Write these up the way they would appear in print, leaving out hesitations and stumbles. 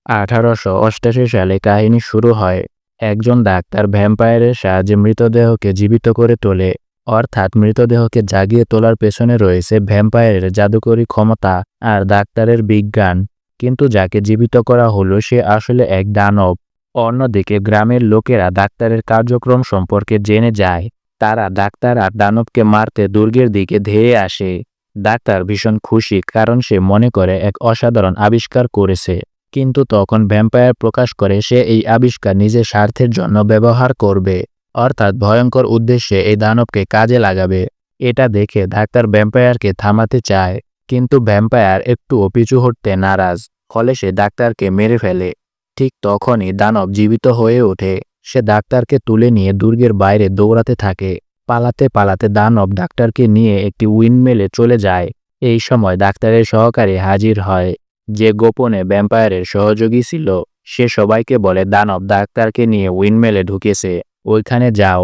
1888 সালে কাহিনী শুরু হয়। একজন ডাক্তার ভ্যাম্পায়ারের সাহায্যে মৃতদেহকে জীবিত করে তোলে। অর্থাৎ মৃতদেহকে জাগিয়ে তোলার পেছনে রয়েছে ভ্যাম্পায়ারের জাদুকরী ক্ষমতা আর ডাক্তারের বিজ্ঞান। কিন্তু যাকে জীবিত করা হলো সে আসলে এক দানব। অন্যদিকে গ্রামের লোকেরা ডাক্তারের কার্যক্রম সম্পর্কে জেনে যায়। তারা ডাক্তার আর দানবকে মারতে দুর্গের দিকে ধেয়ে আসে। ডাক্তার ভীষণ খুশি, কারণ সে মনে করে এক অসাধারণ আবিষ্কার করেছে। কিন্তু তখন ভ্যাম্পায়ার প্রকাশ করে সে এই আবিষ্কার নিজের স্বার্থের জন্য ব্যবহার করবে, অর্থাৎ ভয়ঙ্কর উদ্দেশ্যে এই দানবকে কাজে লাগাবে। এটা দেখে ডাক্তার ভ্যাম্পায়ারকে থামাতে চায়, কিন্তু ভ্যাম্পায়ার একটুও পিছু হটতে নারাজ। ফলে সে ডাক্তারকে মেরে ফেলে। ঠিক তখনই দানব জীবিত হয়ে ওঠে। সে ডাক্তারকে তুলে নিয়ে দুর্গের বাইরে দৌড়াতে থাকে। পালাতে পালাতে দানব ডাক্তারকে নিয়ে একটি উইন্ডমিলে চলে যায়। এই সময় ডাক্তারের সহকারী হাজির হয়, যে গোপনে ভ্যাম্পায়ারের সহযোগী ছিল। সে সবাইকে বলে দানব ডাক্তারকে নিয়ে উইন্ডমিলে ঢুকেছে, ওইখানে যাও।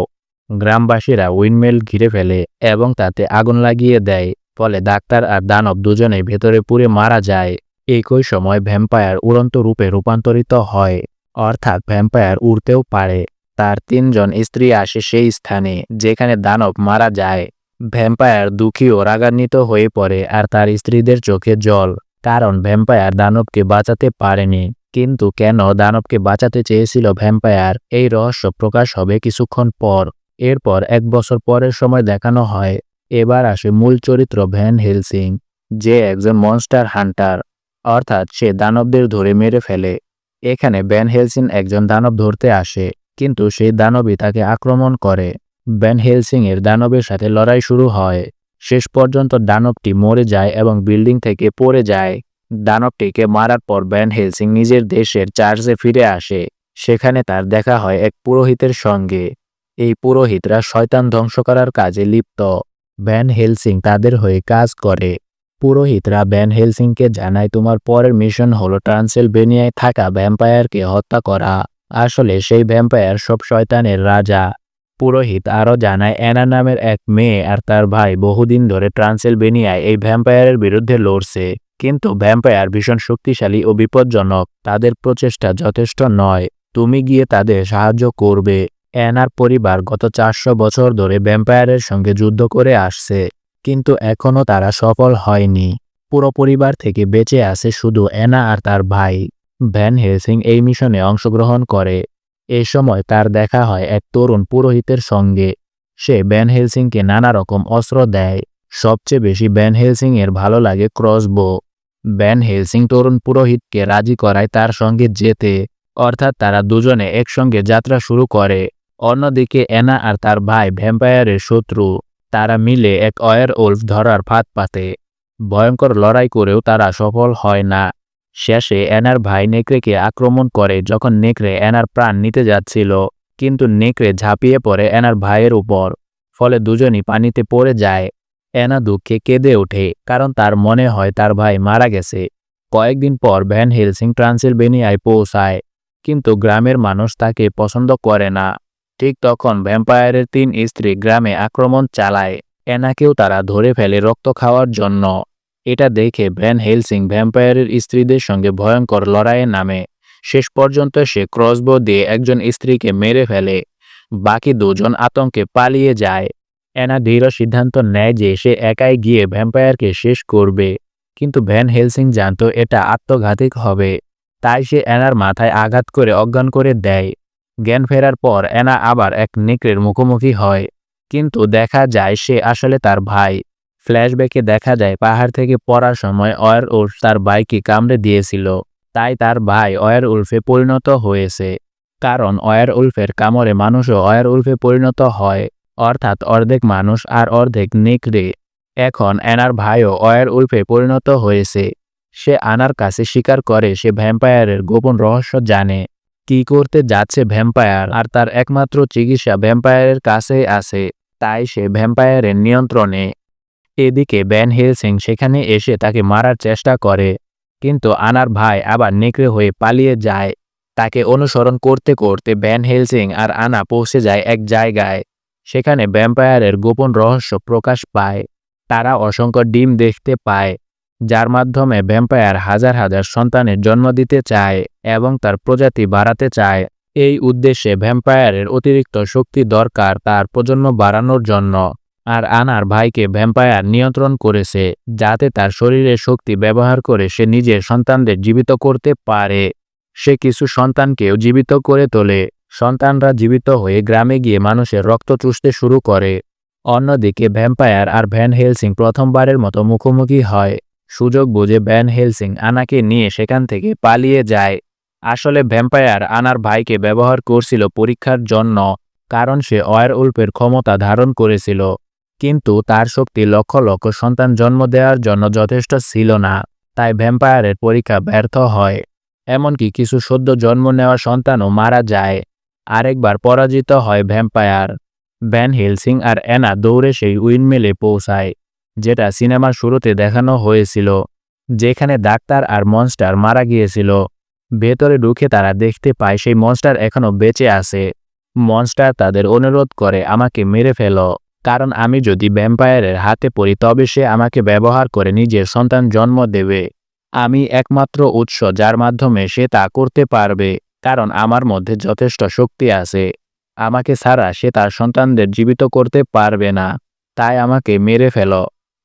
গ্রামবাসীরা উইন্ডমিল ঘিরে ফেলে এবং তাতে আগুন লাগিয়ে দেয়। ফলে ডাক্তার আর দানব দুজনেই ভেতরে পুড়ে মারা যায়। একই সময় ভ্যাম্পায়ার উড়ন্ত রূপে রূপান্তরিত হয়, অর্থাৎ ভ্যাম্পায়ার উড়তেও পারে। তার 3জন স্ত্রী আসে সেই স্থানে যেখানে দানব মারা যায়। ভ্যাম্পায়ার দুঃখী ও রাগান্বিত হয়ে পড়ে আর তার স্ত্রীদের চোখে জল, কারণ ভ্যাম্পায়ার দানবকে বাঁচাতে পারেনি। কিন্তু কেন দানবকে বাঁচাতে চেয়েছিল ভ্যাম্পায়ার, এই রহস্য প্রকাশ হবে কিছুক্ষণ পর। এরপর 1 বছর পরের সময় দেখানো হয়। এবার আসে মূল চরিত্র ভ্যান হেলসিং, যে একজন মনস্টার হান্টার, অর্থাৎ সে দানবদের ধরে মেরে ফেলে। এখানে ভ্যান হেলসিং একজন দানব ধরতে আসে, কিন্তু সেই দানবই তাকে আক্রমণ করে। ভ্যান হেলসিং এর দানবের সাথে লড়াই শুরু হয়। শেষ পর্যন্ত দানবটি মরে যায় এবং বিল্ডিং থেকে পড়ে যায়। দানবটিকে মারার পর ভ্যান হেলসিং নিজের দেশের চার্চে ফিরে আসে। সেখানে তার দেখা হয় এক পুরোহিতের সঙ্গে। এই পুরোহিতরা শয়তান ধ্বংস করার কাজে লিপ্ত। ভ্যান হেলসিং তাদের হয়ে কাজ করে। পুরোহিতরা ভ্যান হেলসিংকে জানায়, তোমার পরের মিশন হলো ট্রান্সিলভেনিয়ায় থাকা ভ্যাম্পায়ারকে হত্যা করা। আসলে সেই ভ্যাম্পায়ার সব শয়তানের রাজা। পুরোহিত আরও জানায়, অ্যানা নামের এক মেয়ে আর তার ভাই বহুদিন ধরে ট্রান্সিলভেনিয়ায় এই ভ্যাম্পায়ারের বিরুদ্ধে লড়ছে। কিন্তু ভ্যাম্পায়ার ভীষণ শক্তিশালী ও বিপজ্জনক। তাদের প্রচেষ্টা যথেষ্ট নয়। তুমি গিয়ে তাদের সাহায্য করবে। অ্যানার পরিবার গত 400 বছর ধরে ভ্যাম্পায়ারের সঙ্গে যুদ্ধ করে আসছে, কিন্তু এখনও তারা সফল হয়নি। পুরো পরিবার থেকে বেঁচে আছে শুধু অ্যানা আর তার ভাই। ভ্যান হেলসিং এই মিশনে অংশগ্রহণ করে। এই সময় তার দেখা হয় এক তরুণ পুরোহিতের সঙ্গে। সে ভ্যান হেলসিংকে নানা রকম অস্ত্র দেয়। সবচেয়ে বেশি ভ্যান হেলসিং এর ভালো লাগে ক্রসবো। ভ্যান হেলসিং তরুণ পুরোহিতকে রাজি করায় তার সঙ্গে যেতে, অর্থাৎ তারা দুজনে একসঙ্গে যাত্রা শুরু করে। অন্যদিকে অ্যানা আর তার ভাই ভ্যাম্পায়ারের শত্রু। তারা মিলে এক ওয়্যারউলফ ধরার ফাঁদ পাতে। ভয়ঙ্কর লড়াই করেও তারা সফল হয় না। শেষে অ্যানার ভাই নেকড়েকে আক্রমণ করে যখন নেকড়ে অ্যানার প্রাণ নিতে যাচ্ছিল, কিন্তু নেকড়ে ঝাঁপিয়ে পড়ে অ্যানার ভাইয়ের উপর। ফলে দুজনই পানিতে পড়ে যায়। অ্যানা দুঃখে কেঁদে ওঠে, কারণ তার মনে হয় তার ভাই মারা গেছে। কয়েকদিন পর ভ্যান হেলসিং ট্রান্সিলভেনিয়ায় পৌঁছায়, কিন্তু গ্রামের মানুষ তাকে পছন্দ করে না। ঠিক তখন ভ্যাম্পায়ারের 3 স্ত্রী গ্রামে আক্রমণ চালায়। অ্যানাকেও তারা ধরে ফেলে রক্ত খাওয়ার জন্য। এটা দেখে ভ্যান হেলসিং ভ্যাম্পায়ারের স্ত্রীদের সঙ্গে ভয়ঙ্কর লড়াইয়ে নামে। শেষ পর্যন্ত সে ক্রসবো দিয়ে একজন স্ত্রীকে মেরে ফেলে। বাকি 2 জন আতঙ্কে পালিয়ে যায়। অ্যানা দৃঢ় সিদ্ধান্ত নেয় যে সে একাই গিয়ে ভ্যাম্পায়ারকে শেষ করবে, কিন্তু ভ্যান হেলসিং জানতো এটা আত্মঘাতী হবে। তাই সে অ্যানার মাথায় আঘাত করে অজ্ঞান করে দেয়। জ্ঞান ফেরার পর অ্যানা আবার এক নেকড়ের মুখোমুখি হয়, কিন্তু দেখা যায় সে আসলে তার ভাই। ফ্ল্যাশব্যাকে দেখা যায় পাহাড় থেকে পড়ার সময় ওয়্যারউলফ তার ভাইকে কামড়ে দিয়েছিল। তাই তার ভাই ওয়্যারউলফে পরিণত হয়েছে। কারণ ওয়্যারউলফের কামড়ে মানুষও ওয়্যারউলফে পরিণত হয়, অর্থাৎ অর্ধেক মানুষ আর অর্ধেক নেকড়ে। এখন অ্যানার ভাইও ওয়্যারউলফে পরিণত হয়েছে। সে আনার কাছে স্বীকার করে সে ভ্যাম্পায়ারের গোপন রহস্য জানে। কি করতে যাচ্ছে ভ্যাম্পায়ার, আর তার একমাত্র চিকিৎসা ভ্যাম্পায়ারের কাছেই আছে। তাই সে ভ্যাম্পায়ারের নিয়ন্ত্রণে। এদিকে ভ্যান হেলসিং সেখানে এসে তাকে মারার চেষ্টা করে, কিন্তু আনার ভাই আবার নেকড়ে হয়ে পালিয়ে যায়। তাকে অনুসরণ করতে করতে ভ্যান হেলসিং আর আনা পৌঁছে যায় এক জায়গায়। সেখানে ভ্যাম্পায়ারের গোপন রহস্য প্রকাশ পায়। তারা অসংখ্য ডিম দেখতে পায়, যার মাধ্যমে ভ্যাম্পায়ার হাজার হাজার সন্তানের জন্ম দিতে চায় এবং তার প্রজাতি বাড়াতে চায়। এই উদ্দেশ্যে ভ্যাম্পায়ারের অতিরিক্ত শক্তি দরকার তার প্রজন্ম বাড়ানোর জন্য। আর আনার ভাইকে ভ্যাম্পায়ার নিয়ন্ত্রণ করেছে যাতে তার শরীরের শক্তি ব্যবহার করে সে নিজের সন্তানদের জীবিত করতে পারে। সে কিছু সন্তানকেও জীবিত করে তোলে। সন্তানরা জীবিত হয়ে গ্রামে গিয়ে মানুষের রক্ত চুষতে শুরু করে। অন্যদিকে ভ্যাম্পায়ার আর ভ্যান হেলসিং প্রথমবারের মতো মুখোমুখি হয়। সুযোগ বুঝে ভ্যান হেলসিং আনাকে নিয়ে সেখান থেকে পালিয়ে যায়। আসলে ভ্যাম্পায়ার আনার ভাইকে ব্যবহার করছিল পরীক্ষার জন্য, কারণ সে ওয়্যারউলফের ক্ষমতা ধারণ করেছিল। কিন্তু তার শক্তি লক্ষ লক্ষ সন্তান জন্ম দেওয়ার জন্য যথেষ্ট ছিল না, তাই ভ্যাম্পায়ারের পরীক্ষা ব্যর্থ হয়। এমনকি কিছু সদ্য জন্ম নেওয়া সন্তানও মারা যায়। আরেকবার পরাজিত হয় ভ্যাম্পায়ার। ভ্যান হেলসিং আর অ্যানা দৌড়ে সেই উইন্ডমিলে পৌঁছায়, যেটা সিনেমার শুরুতে দেখানো হয়েছিল, যেখানে ডাক্তার আর মনস্টার মারা গিয়েছিল। ভেতরে ঢুকে তারা দেখতে পায় সেই মনস্টার এখনও বেঁচে আছে। মনস্টার তাদের অনুরোধ করে, আমাকে মেরে ফেলো, কারণ আমি যদি ভ্যাম্পায়ারের হাতে পড়ি তবে সে আমাকে ব্যবহার করে নিজের সন্তান জন্ম দেবে। আমি একমাত্র উৎস যার মাধ্যমে সে তা করতে পারবে, কারণ আমার মধ্যে যথেষ্ট শক্তি আছে। আমাকে ছাড়া সে তার সন্তানদের জীবিত করতে পারবে না, তাই আমাকে মেরে ফেলো।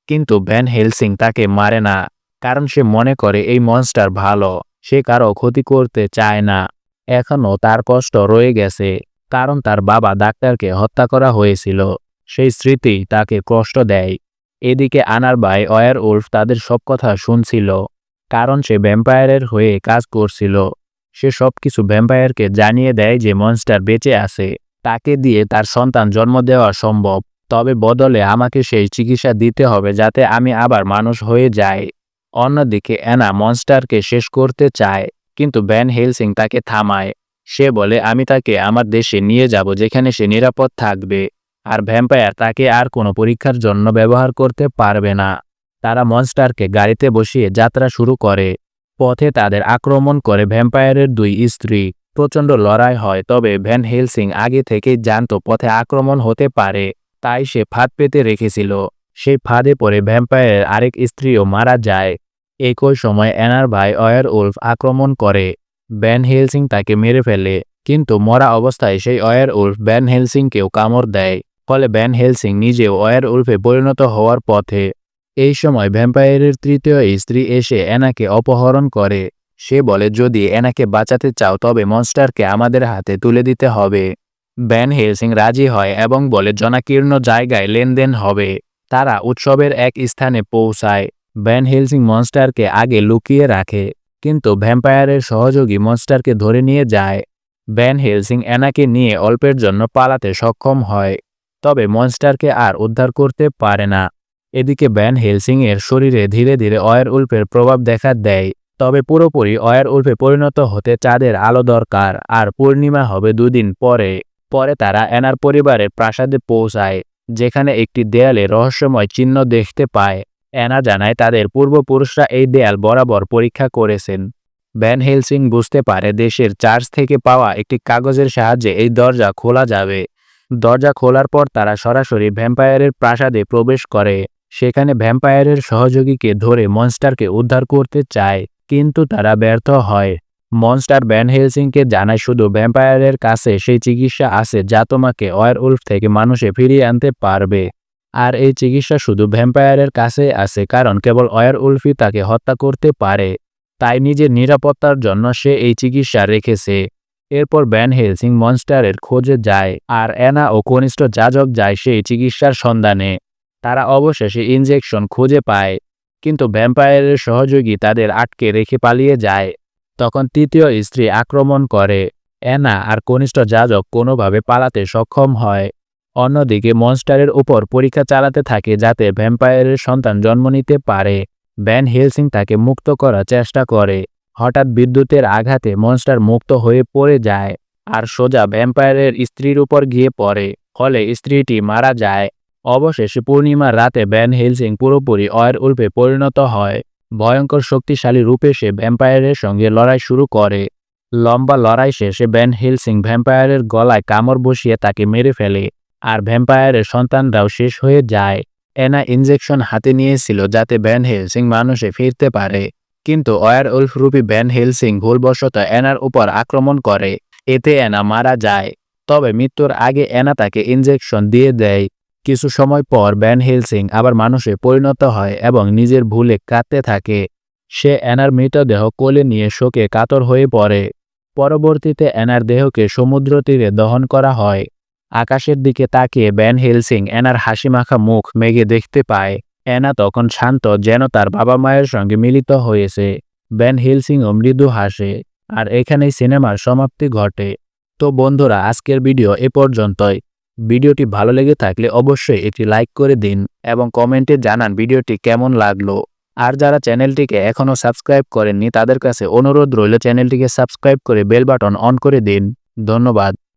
কিন্তু ভ্যান হেলসিং তাকে মারে না, কারণ সে মনে করে এই মনস্টার ভালো, সে কারো ক্ষতি করতে চায় না। এখনও তার কষ্ট রয়ে গেছে, কারণ তার বাবা ডাক্তারকে হত্যা করা হয়েছিল। সেই স্মৃতি তাকে কষ্ট দেয়। এদিকে আনার ভাই ওয়্যারউলফ তাদের সব কথা শুনছিল, কারণ সে ভ্যাম্পায়ারের হয়ে কাজ করছিল। সে সবকিছু ভ্যাম্পায়ারকে জানিয়ে দেয় যে মনস্টার বেঁচে আছে, তাকে দিয়ে তার সন্তান জন্ম দেওয়া সম্ভব, তবে বদলে আমাকে সেই চিকিৎসা দিতে হবে যাতে আমি আবার মানুষ হয়ে যাই। অন্যদিকে অ্যানা মনস্টারকে শেষ করতে চায়, কিন্তু ভ্যান হেলসিং তাকে থামায়। সে বলে, আমি তাকে আমার দেশে নিয়ে যাব যেখানে সে নিরাপদ থাকবে, আর ভ্যাম্পায়ার তাকে আর কোনো পরীক্ষার জন্য ব্যবহার করতে পারবে না। তারা মনস্টারকে গাড়িতে বসিয়ে যাত্রা শুরু করে। পথে তাদের আক্রমণ করে ভ্যাম্পায়ারের দুই স্ত্রী। প্রচণ্ড লড়াই হয়, তবে ভ্যান হেলসিং আগে থেকেই জানত পথে আক্রমণ হতে পারে, তাই সে ফাঁদ পেতে রেখেছিল। সেই ফাঁদে পড়ে ভ্যাম্পায়ারের আরেক স্ত্রীও মারা যায়। একই সময় অ্যানার ভাই ওয়্যারউলফ আক্রমণ করে। ভ্যান হেলসিং তাকে মেরে ফেলে, কিন্তু মরা অবস্থায় সেই ওয়্যারউলফ ভ্যান হেলসিংকেও কামড় দেয়। ফলে ভ্যান হেলসিং নিজেও ওয়্যারউলফে পরিণত হওয়ার পথে। এই সময় ভ্যাম্পায়ারের তৃতীয় স্ত্রী এসে অ্যানাকে অপহরণ করে। সে বলে, যদি অ্যানাকে বাঁচাতে চাও তবে মনস্টারকে আমাদের হাতে তুলে দিতে হবে। ভ্যান হেলসিং রাজি হয় এবং বলে জনাকীর্ণ জায়গায় লেনদেন হবে। তারা উৎসবের এক স্থানে পৌঁছায়। ভ্যান হেলসিং মনস্টারকে আগে লুকিয়ে রাখে, কিন্তু ভ্যাম্পায়ারের সহযোগী মনস্টারকে ধরে নিয়ে যায়। ভ্যান হেলসিং অ্যানাকে নিয়ে অল্পের জন্য পালাতে সক্ষম হয়, তবে মনস্টারকে আর উদ্ধার করতে পারে না। এদিকে ভ্যান হেলসিং এর শরীরে ধীরে ধীরে ওয়্যারউলফের প্রভাব দেখা দেয়, তবে পুরোপুরি ওয়্যারউলফে পরিণত হতে চাঁদের আলো দরকার, আর পূর্ণিমা হবে দুদিন পরে। পরে তারা অ্যানার পরিবারের প্রাসাদে পৌঁছায়, যেখানে একটি দেয়ালে রহস্যময় চিহ্ন দেখতে পায়। অ্যানা জানায় তাদের পূর্বপুরুষরা এই দেয়াল বরাবর পরীক্ষা করেছেন। ভ্যান হেলসিং বুঝতে পারে দেশের চার্চ থেকে পাওয়া একটি কাগজের সাহায্যে এই দরজা খোলা যাবে। দরজা খোলার পর তারা সরাসরি ভ্যাম্পায়ারের প্রাসাদে প্রবেশ করে। সেখানে ভ্যাম্পায়ারের সহযোগীকে ধরে মনস্টারকে উদ্ধার করতে চায়, কিন্তু তারা ব্যর্থ হয়। মনস্টার ভ্যান হেলসিংকে জানায় শুধু ভ্যাম্পায়ারের কাছে সেই চিকিৎসা আছে যা তোমাকে ওয়্যারউলফ থেকে মানুষে ফিরিয়ে আনতে পারবে। আর এই চিকিৎসা শুধু ভ্যাম্পায়ারের কাছে আছে, কারণ কেবল ওয়্যারউলফই তাকে হত্যা করতে পারে। তাই নিজের নিরাপত্তার জন্য সে এই চিকিৎসা রেখেছে। এরপর ভ্যান হেলসিং মনস্টারের খোঁজে যায়, আর অ্যানা ও কনিষ্ঠ যাজক যায় সেই চিকিৎসার সন্ধানে। তারা অবশেষে ইনজেকশন খুঁজে পায়, কিন্তু ভ্যাম্পায়ারের সহযোগী তাদের আটকে রেখে পালিয়ে যায়। তখন তৃতীয় স্ত্রী আক্রমণ করে। অ্যানা আর কনিষ্ঠ যাজক কোনোভাবে পালাতে সক্ষম হয়। অন্যদিকে মনস্টারের উপর পরীক্ষা চালাতে থাকে যাতে ভ্যাম্পায়ারের সন্তান জন্ম নিতে পারে। ভ্যান হেলসিং তাকে মুক্ত করার চেষ্টা করে। হঠাৎ বিদ্যুতের আঘাতে মনস্টার মুক্ত হয়ে পড়ে যায়, আর সোজা ভ্যাম্পায়ারের স্ত্রীর উপর গিয়ে পড়ে। ফলে স্ত্রীটি মারা যায়। অবশেষে পূর্ণিমার রাতে ভ্যান হেলসিং পুরোপুরি ওয়্যারউলফে পরিণত হয়। ভয়ঙ্কর শক্তিশালী রূপে সে ভ্যাম্পায়ারের সঙ্গে লড়াই শুরু করে। লম্বা লড়াই শেষে ভ্যান হেলসিং ভ্যাম্পায়ারের গলায় কামড় বসিয়ে তাকে মেরে ফেলে, আর ভ্যাম্পায়ারের সন্তানরাও শেষ হয়ে যায়। অ্যানা ইনজেকশন হাতে নিয়েছিল যাতে ভ্যান হেলসিং মানুষে ফিরতে পারে, কিন্তু ওয়্যারউলফ রূপী ভ্যান হেলসিং ভুলবশত অ্যানার উপর আক্রমণ করে। এতে অ্যানা মারা যায়। তবে মৃত্যুর আগে অ্যানা তাকে ইনজেকশন দিয়ে দেয়। কিছু সময় পর ভ্যান হেলসিং আবার মানুষে পরিণত হয় এবং নিজের ভুলে কাঁদতে থাকে। সে অ্যানার মৃতদেহ কোলে নিয়ে শোকে কাতর হয়ে পড়ে। পরবর্তীতে অ্যানার দেহকে সমুদ্র তীরে দহন করা হয়। আকাশের দিকে তাকিয়ে ভ্যান হেলসিং অ্যানার হাসিমাখা মুখ মেঘে দেখতে পায়। অ্যানা তখন শান্ত, যেন তার বাবা মায়ের সঙ্গে মিলিত হয়েছে। ভ্যান হেলসিংও মৃদু হাসে। আর এখানেই সিনেমার সমাপ্তি ঘটে। তো বন্ধুরা, আজকের ভিডিও এ পর্যন্তই। ভিডিওটি ভালো লেগে থাকলে অবশ্যই একটি লাইক করে দিন এবং কমেন্টে জানান ভিডিওটি কেমন লাগলো। আর যারা চ্যানেলটিকে এখনও সাবস্ক্রাইব করেননি তাদের কাছে অনুরোধ রইল চ্যানেলটিকে সাবস্ক্রাইব করে বেল বাটন অন করে দিন। ধন্যবাদ।